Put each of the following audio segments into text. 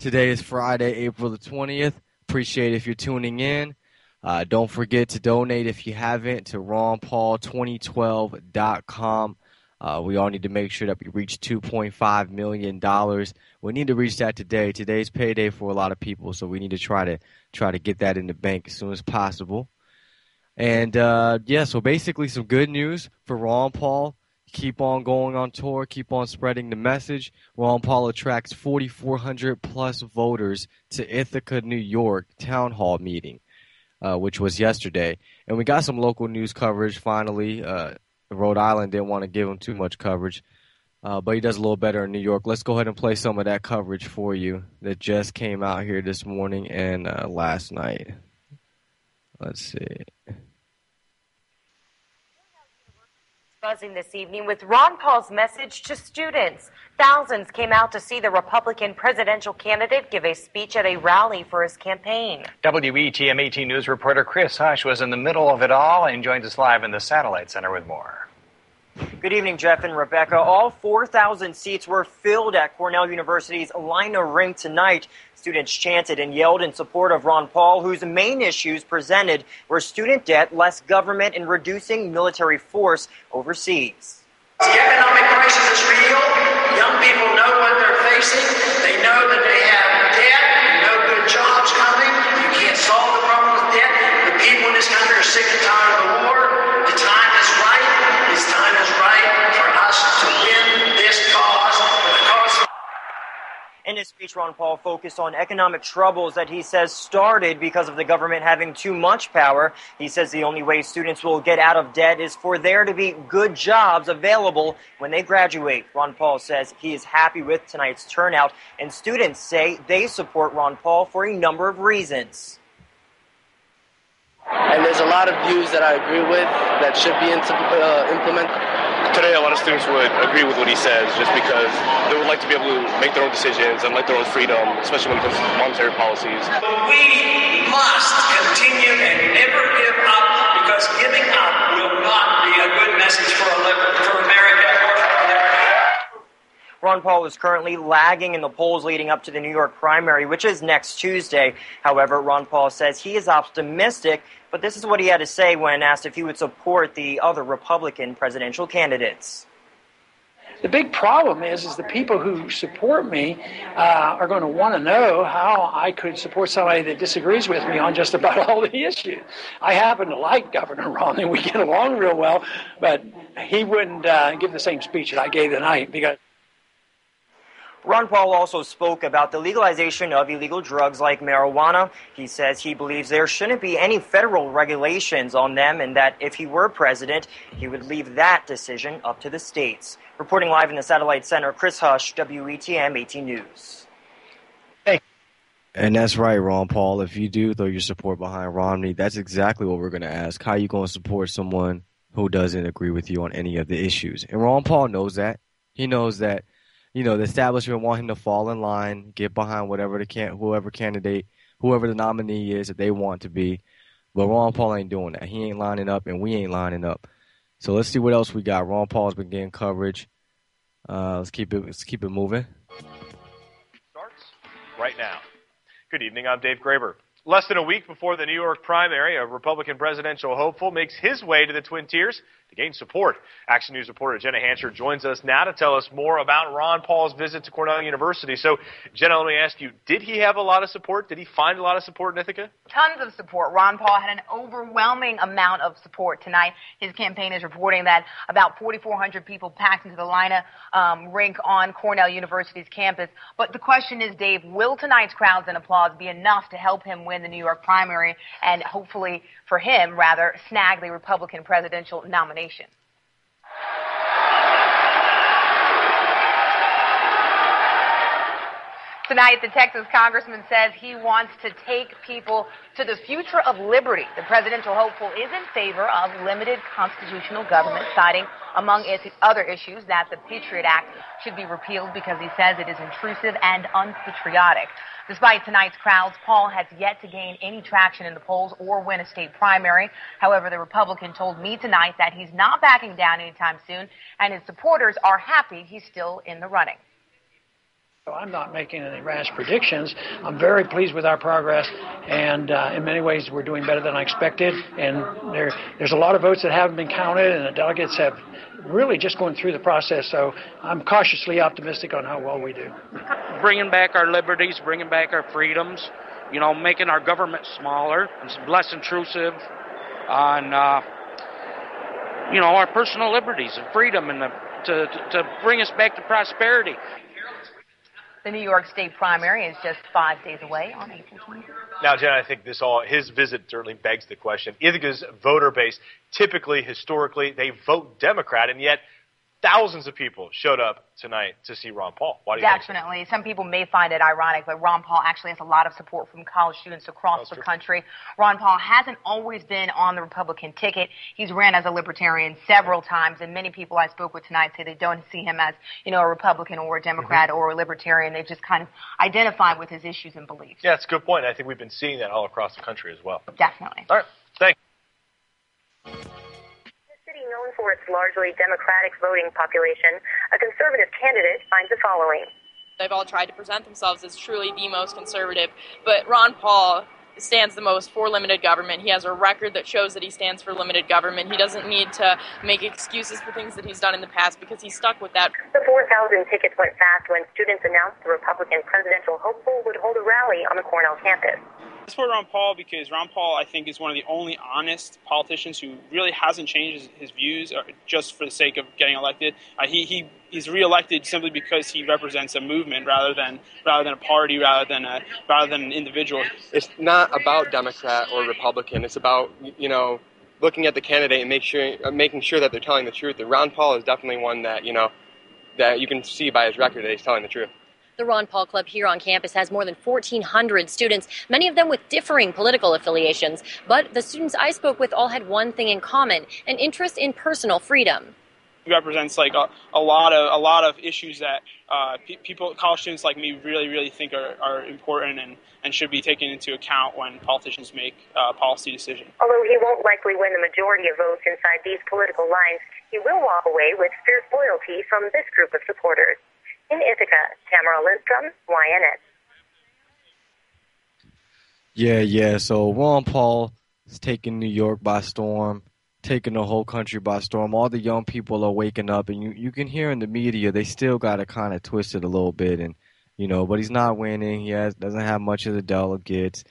Today is Friday, April the 20th. Appreciate if you're tuning in. Don't forget to donate if you haven't to ronpaul2012.com. We all need to make sure that we reach $2.5 million. We need to reach that today. Today's payday for a lot of people, so we need to try to get that in the bank as soon as possible. And so basically some good news for Ron Paul. Keep on going on tour. Keep on spreading the message. Ron Paul attracts 4,400 plus voters to Ithaca, New York town hall meeting, which was yesterday. And we got some local news coverage finally. Rhode Island didn't want to give him too much coverage, but he does a little better in New York. Let's go ahead and play some of that coverage for you that just came out here this morning and last night. Let's see. Buzzing this evening with Ron Paul's message to students. Thousands came out to see the Republican presidential candidate give a speech at a rally for his campaign. WETM 18 News reporter Chris Hush was in the middle of it all and joins us live in the Satellite Center with more. Good evening, Jeff and Rebecca. All 4,000 seats were filled at Cornell University's Lina Rink tonight. Students chanted and yelled in support of Ron Paul, whose main issues presented were student debt, less government, and reducing military force overseas. The economic crisis is real. Young people know what they're facing. They know that they have debt and no good jobs coming. You can't solve the problem with debt. The people in this country are sick and tired of the war. The time is right. This time is right for us to win this cause. For the cause. In his speech, Ron Paul focused on economic troubles that he says started because of the government having too much power. He says the only way students will get out of debt is for there to be good jobs available when they graduate. Ron Paul says he is happy with tonight's turnout, and students say they support Ron Paul for a number of reasons. And there's a lot of views that I agree with that should be implemented. Today, a lot of students would agree with what he says just because they would like to be able to make their own decisions and like their own freedom, especially when it comes to monetary policies. We must continue and never give up, because giving up will not be a good message for America or for America. Ron Paul is currently lagging in the polls leading up to the New York primary, which is next Tuesday. However, Ron Paul says he is optimistic, but this is what he had to say when asked if he would support the other Republican presidential candidates. The big problem is the people who support me are going to want to know how I could support somebody that disagrees with me on just about all the issues. I happen to like Governor Romney. We get along real well, but he wouldn't give the same speech that I gave tonight because... Ron Paul also spoke about the legalization of illegal drugs like marijuana. He says he believes there shouldn't be any federal regulations on them, and that if he were president, he would leave that decision up to the states. Reporting live in the Satellite Center, Chris Hush, WETM 18 News. Hey. And that's right, Ron Paul. If you do throw your support behind Romney, that's exactly what we're going to ask. How are you going to support someone who doesn't agree with you on any of the issues? And Ron Paul knows that. He knows that. You know, the establishment want him to fall in line, get behind whoever the nominee is that they want to be. But Ron Paul ain't doing that. He ain't lining up, and we ain't lining up. So let's see what else we got. Ron Paul's been getting coverage. Let's keep it moving. Starts right now. Good evening. I'm Dave Graber. Less than a week before the New York primary, a Republican presidential hopeful makes his way to the Twin Tiers to gain support. Action News reporter Jenna Hansher joins us now to tell us more about Ron Paul's visit to Cornell University. So, Jenna, let me ask you, did he have a lot of support? Did he find a lot of support in Ithaca? Tons of support. Ron Paul had an overwhelming amount of support tonight. His campaign is reporting that about 4,400 people packed into the Lina rink on Cornell University's campus. But the question is, Dave, will tonight's crowds and applause be enough to help him win the New York primary and hopefully, for him, rather, snag the Republican presidential nomination? Tonight, the Texas congressman says he wants to take people to the future of liberty. The presidential hopeful is in favor of limited constitutional government, citing, among other issues, that the Patriot Act should be repealed because he says it is intrusive and unpatriotic. Despite tonight's crowds, Paul has yet to gain any traction in the polls or win a state primary. However, the Republican told me tonight that he's not backing down anytime soon, and his supporters are happy he's still in the running. So I'm not making any rash predictions. I'm very pleased with our progress, and in many ways we're doing better than I expected. And there's a lot of votes that haven't been counted, and the delegates have really just going through the process. So I'm cautiously optimistic on how well we do. Bringing back our liberties, bringing back our freedoms, making our government smaller and less intrusive on, our personal liberties and freedom, and to bring us back to prosperity. The New York State primary is just 5 days away on April 20th. Now, Jen, I think his visit certainly begs the question. Ithaca's voter base, typically, historically, they vote Democrat, and yet thousands of people showed up tonight to see Ron Paul. Why do you think so? Definitely. Some people may find it ironic, but Ron Paul actually has a lot of support from college students across the country. Ron Paul hasn't always been on the Republican ticket. He's ran as a libertarian several times, and many people I spoke with tonight say they don't see him as, a Republican or a Democrat or a libertarian. They just kind of identify with his issues and beliefs. Yeah, that's a good point. I think we've been seeing that all across the country as well. Definitely. All right. Thank you. Known for its largely Democratic voting population, a conservative candidate finds the following. They've all tried to present themselves as truly the most conservative, but Ron Paul stands the most for limited government. He has a record that shows that he stands for limited government. He doesn't need to make excuses for things that he's done in the past because he's stuck with that. The 4,000 tickets went fast when students announced the Republican presidential hopeful would hold a rally on the Cornell campus. I support Ron Paul because Ron Paul, I think, is one of the only honest politicians who really hasn't changed his views just for the sake of getting elected. He's reelected simply because he represents a movement rather than a party, rather than an individual. It's not about Democrat or Republican. It's about looking at the candidate and making sure that they're telling the truth. And Ron Paul is definitely one that that you can see by his record that he's telling the truth. The Ron Paul Club here on campus has more than 1,400 students, many of them with differing political affiliations. But the students I spoke with all had one thing in common, an interest in personal freedom. He represents a lot of issues that college students like me really think are important and should be taken into account when politicians make policy decisions. Although he won't likely win the majority of votes inside these political lines, he will walk away with fierce loyalty from this group of supporters. In Ithaca, Tamara Lindstrom, YNN. Yeah. So Ron Paul is taking New York by storm, taking the whole country by storm. All the young people are waking up, and you can hear in the media they still got to kind of twist it a little bit, and but he's not winning. He doesn't have much of the delegates.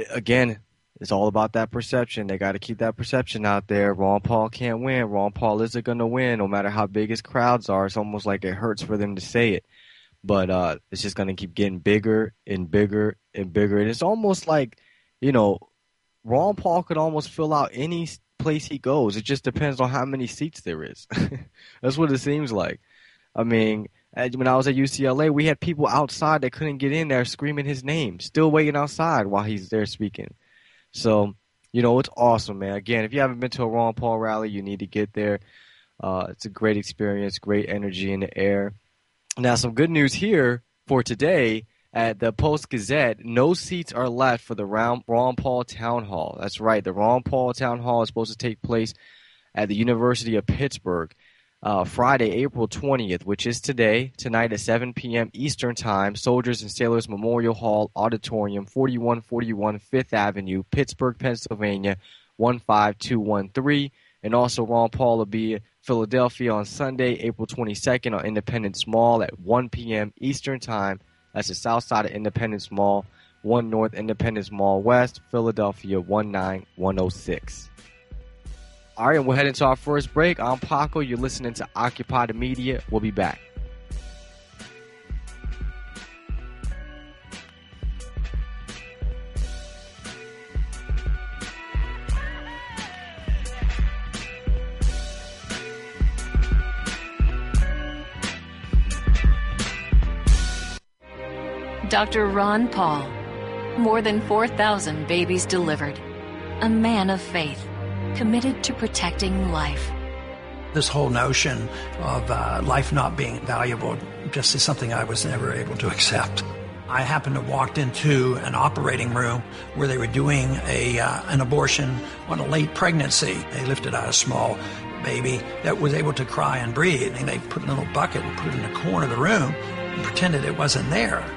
Again, it's all about that perception. They got to keep that perception out there. Ron Paul can't win. Ron Paul isn't going to win, no matter how big his crowds are. It's almost like it hurts for them to say it. But it's just going to keep getting bigger and bigger and bigger. And it's almost like, Ron Paul could almost fill out any place he goes. It just depends on how many seats there is. That's what it seems like. I mean, when I was at UCLA, we had people outside that couldn't get in there screaming his name, still waiting outside while he's there speaking. So, it's awesome, man. Again, if you haven't been to a Ron Paul rally, you need to get there. It's a great experience, great energy in the air. Now, some good news here for today at the Post-Gazette. No seats are left for the Ron Paul Town Hall. That's right. The Ron Paul Town Hall is supposed to take place at the University of Pittsburgh Friday, April 20th, which is tonight at 7 p.m. Eastern Time, Soldiers and Sailors Memorial Hall Auditorium, 4141 5th Avenue, Pittsburgh, Pennsylvania, 15213. And also Ron Paul will be in Philadelphia on Sunday, April 22nd on Independence Mall at 1 p.m. Eastern Time. That's the south side of Independence Mall, 1 North Independence Mall West, Philadelphia, 19106. All right, and we'll head into our first break. I'm Paco. You're listening to Occupy the Media. We'll be back. Dr. Ron Paul. More than 4,000 babies delivered. A man of faith, committed to protecting life. This whole notion of life not being valuable just is something I was never able to accept. I happened to walk into an operating room where they were doing an abortion on a late pregnancy. They lifted out a small baby that was able to cry and breathe. And they put a little bucket and put it in the corner of the room and pretended it wasn't there.